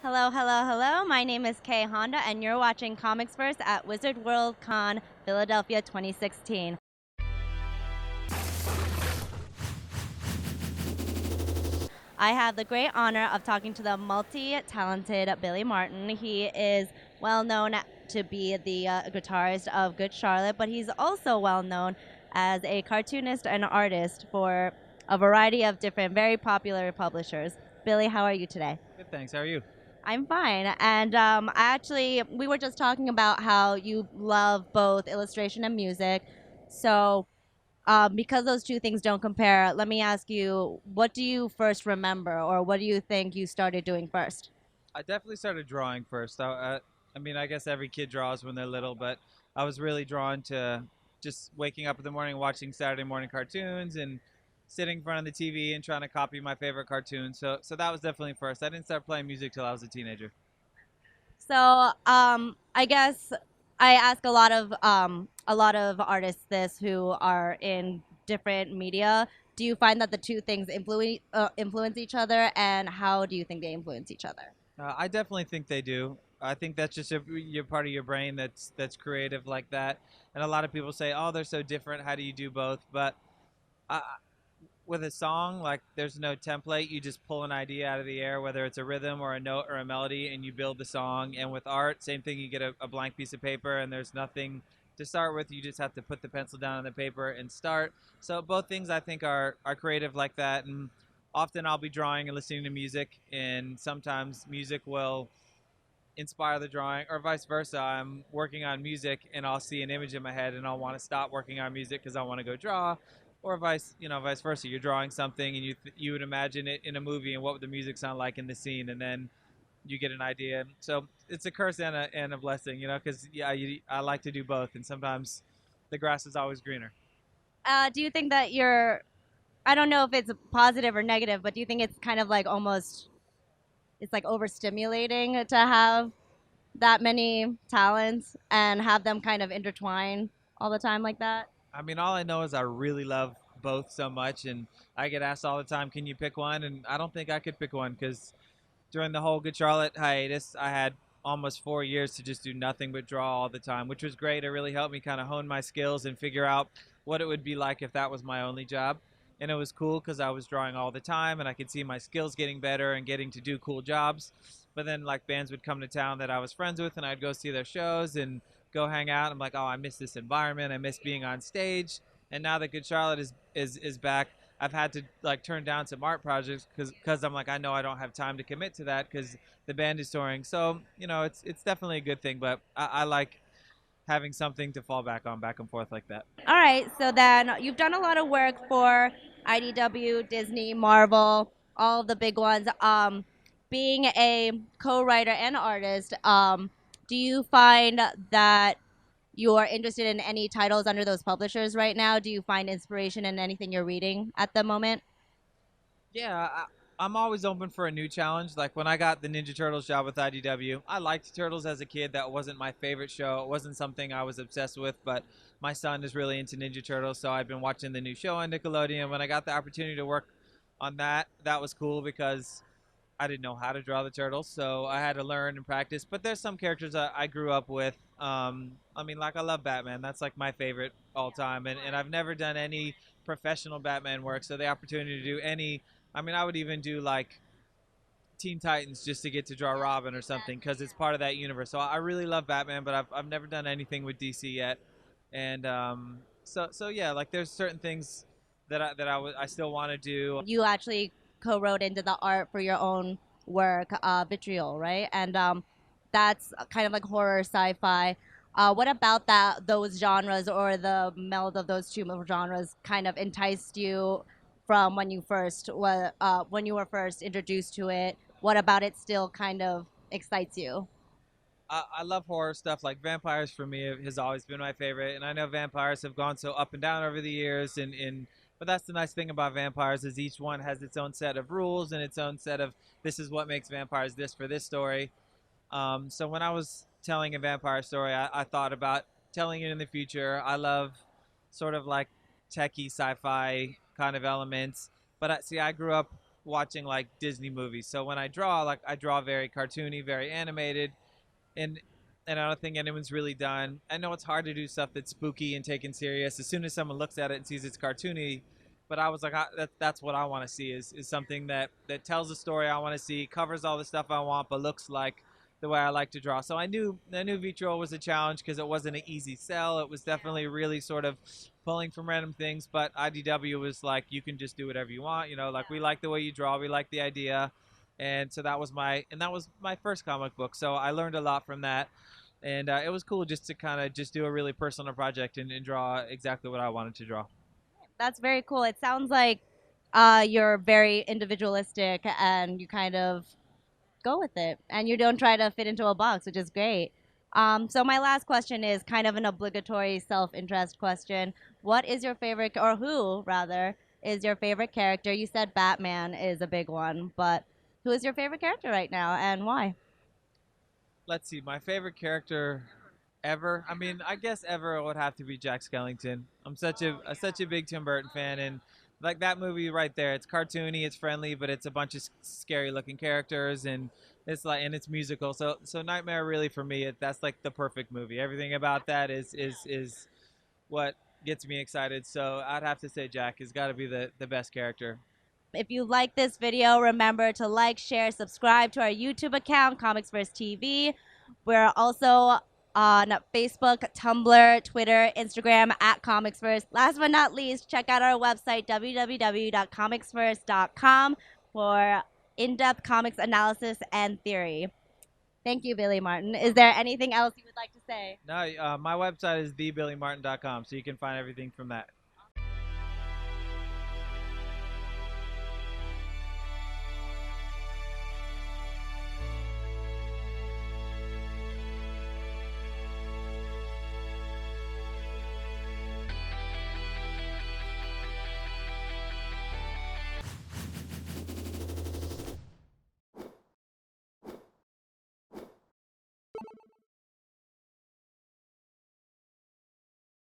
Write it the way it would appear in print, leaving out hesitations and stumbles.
Hello, hello, hello. My name is Kay Honda, and you're watching ComicsVerse at Wizard World Con Philadelphia 2016. I have the great honor of talking to the multi-talented Billy Martin. He is well known to be the guitarist of Good Charlotte, but he's also well known as a cartoonist and artist for a variety of different, very popular publishers. Billy, how are you today? Good, thanks. How are you? I'm fine. And we were just talking about how you love both illustration and music. So, because those two things don't compare, let me ask you, what do you first remember, or what do you think you started doing first? I definitely started drawing first. I guess every kid draws when they're little, but I was really drawn to just waking up in the morning, watching Saturday morning cartoons, and sitting in front of the TV and trying to copy my favorite cartoons. So that was definitely first. I didn't start playing music till I was a teenager. So, I guess I ask a lot of artists this who are in different media. Do you find that the two things influence each other, and how do you think they influence each other? I definitely think they do. I think that's just your part of your brain that's creative like that. And a lot of people say, "Oh, they're so different. How do you do both?" But I, with a song, like there's no template. You just pull an idea out of the air, whether it's a rhythm or a note or a melody, and you build the song. And with art, same thing. You get a blank piece of paper, and there's nothing to start with. You just have to put the pencil down on the paper and start. So both things I think are creative like that. And often I'll be drawing and listening to music, and sometimes music will inspire the drawing, or vice versa. I'm working on music and I'll see an image in my head and I'll want to stop working on music because I want to go draw, or vice versa. You're drawing something and you would imagine it in a movie and what would the music sound like in the scene, and then you get an idea. So it's a curse and a blessing, because I like to do both, and sometimes the grass is always greener. Do you think that I don't know if it's positive or negative, but do you think it's kind of like almost it's like overstimulating to have that many talents and have them kind of intertwine all the time like that? I mean, all I know is I really love both so much, and I get asked all the time, "Can you pick one?" And I don't think I could pick one because during the whole Good Charlotte hiatus, I had almost 4 years to just do nothing but draw all the time, which was great. It really helped me kind of hone my skills and figure out what it would be like if that was my only job. And it was cool because I was drawing all the time and I could see my skills getting better and getting to do cool jobs. But then, like, bands would come to town that I was friends with, and I'd go see their shows and go hang out. I'm like, oh, I miss this environment. I miss being on stage. And now that Good Charlotte is back, I've had to like turn down some art projects because I'm like, I know I don't have time to commit to that because the band is touring. So it's definitely a good thing, but I like having something to fall back on, back and forth like that. All right, so then you've done a lot of work for IDW, Disney, Marvel, all of the big ones. Being a co-writer and artist, do you find that you're interested in any titles under those publishers right now? Do you find inspiration in anything you're reading at the moment? Yeah, I'm always open for a new challenge. Like when I got the Ninja Turtles job with IDW, I liked Turtles as a kid. That wasn't my favorite show. It wasn't something I was obsessed with, but my son is really into Ninja Turtles, so I've been watching the new show on Nickelodeon. When I got the opportunity to work on that, that was cool because I didn't know how to draw the turtles, so I had to learn and practice. But there's some characters I grew up with. I mean, like I love Batman. That's like my favorite all time, and I've never done any professional Batman work, so the opportunity to do any. I mean, I would even do like Teen Titans just to get to draw Robin or something because it's part of that universe. So I really love Batman, but I've never done anything with DC yet, and so yeah, like there's certain things I still want to do. You actually co-wrote into the art for your own work, Vitriol, right? And that's kind of like horror, sci-fi. What about those genres or the meld of those two genres kind of enticed you from when you were first introduced to it? What about it still kind of excites you? I love horror stuff. Like vampires for me has always been my favorite, and I know vampires have gone so up and down over the years. And but that's the nice thing about vampires is each one has its own set of rules and its own set of this is what makes vampires this for this story. So when I was telling a vampire story, I thought about telling it in the future. I love sort of like techie sci-fi kind of elements, but I grew up watching like Disney movies. So when I draw, like I draw very cartoony, very animated, and and I don't think anyone's really done. I know it's hard to do stuff that's spooky and taken serious as soon as someone looks at it and sees it's cartoony. But I was like, that's what I want to see is something that tells the story I want to see, covers all the stuff I want, but looks like the way I like to draw. So I knew Vitriol was a challenge because it wasn't an easy sell. It was definitely really sort of pulling from random things. But IDW was like, you can just do whatever you want. You know, like we like the way you draw, we like the idea, and so that was my first comic book. So I learned a lot from that, and it was cool just to kind of just do a really personal project and draw exactly what I wanted to draw. That's very cool. It sounds like you're very individualistic and you kind of go with it and you don't try to fit into a box, which is great. So my last question is kind of an obligatory self-interest question. What is your favorite, or who rather, is your favorite character? You said Batman is a big one, but who is your favorite character right now and why? Let's see, my favorite character ever. I mean, I guess ever would have to be Jack Skellington. I'm such a big Tim Burton fan, and like that movie right there. It's cartoony, it's friendly, but it's a bunch of scary looking characters, and it's musical. So Nightmare really for me, that's like the perfect movie. Everything about that is what gets me excited. So I'd have to say Jack has got to be the best character. If you like this video, remember to like, share, subscribe to our YouTube account, ComicsVerse TV. We're also on Facebook, Tumblr, Twitter, Instagram at ComicsVerse. Last but not least, check out our website, www.comicsverse.com, for in-depth comics analysis and theory. Thank you, Billy Martin. Is there anything else you would like to say? No, my website is thebillymartin.com, so you can find everything from that.